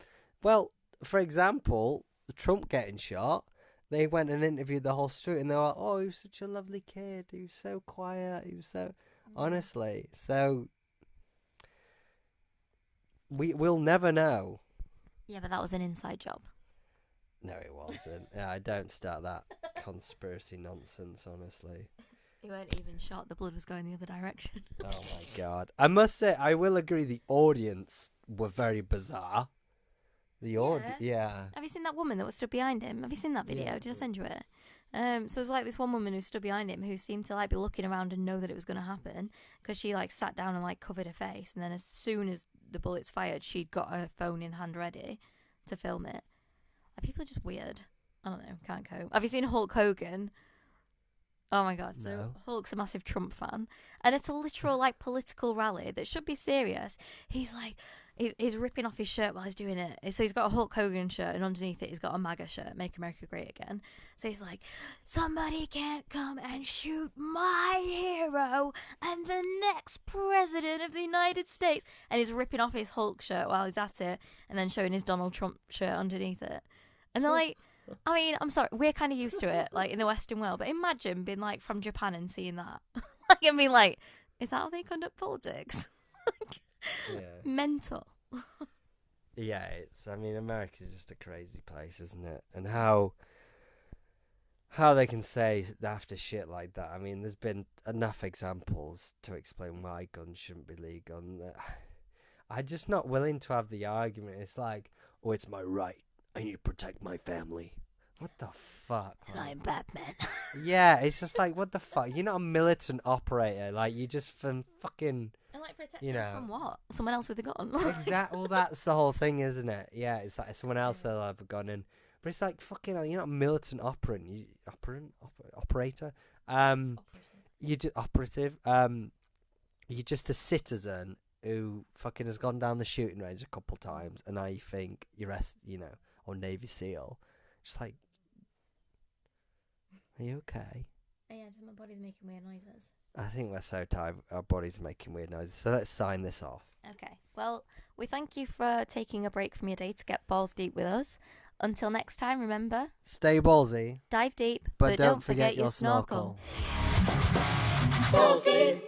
Well, for example, Trump getting shot, they went and interviewed the whole street, and they were like, oh, he was such a lovely kid. He was so quiet. He was so... Honestly. So... We'll never know. Yeah, but that was an inside job. No, it wasn't. Yeah, I don't start that conspiracy nonsense, honestly. He weren't even shot. The blood was going the other direction. Oh, my God. I must say, I will agree the audience were very bizarre. Yeah. Have you seen that woman that was stood behind him? Have you seen that video? Yeah. Did I send you it? So there's like this one woman who stood behind him who seemed to like be looking around and know that it was going to happen because she like sat down and like covered her face, and then as soon as the bullets fired, she'd got her phone in hand ready to film it. Like, people are just weird. I don't know, can't cope. Have you seen Hulk Hogan? Oh my God! So no. Hulk's a massive Trump fan, and it's a literal like political rally that should be serious. He's like. He's ripping off his shirt while he's doing it. So he's got a Hulk Hogan shirt, and underneath it he's got a MAGA shirt, Make America Great Again. So he's like, somebody can't come and shoot my hero and the next president of the United States. And he's ripping off his Hulk shirt while he's at it, and then showing his Donald Trump shirt underneath it. And they're like, I mean, I'm sorry, we're kind of used to it, like in the Western world, but imagine being like from Japan and seeing that. Like, and being like, is that how they conduct politics? Yeah. Mental. Yeah, I mean, America's just a crazy place, isn't it? And how they can say after shit like that. I mean, there's been enough examples to explain why guns shouldn't be legal. And I'm just not willing to have the argument. It's like, oh, it's my right. I need to protect my family. What the fuck? And I'm Batman. Yeah, it's just like, what the fuck? You're not a militant operator. Like, you just from fucking... And like protecting from what? Someone else with a gun. Exactly. Well, that's the whole thing, isn't it? Yeah, it's like someone else will have a gun in. But it's like, fucking hell, you're not a militant operator. You're just operative. You're just a citizen who fucking has gone down the shooting range a couple times, and now you think you're, or Navy SEAL. Just like, are you okay? Yeah, just my body's making weird noises. I think we're so tired. Our bodies are making weird noises. So let's sign this off. Okay. Well, we thank you for taking a break from your day to get balls deep with us. Until next time, remember, Stay ballsy. dive deep, But don't forget your snorkel. Balls deep.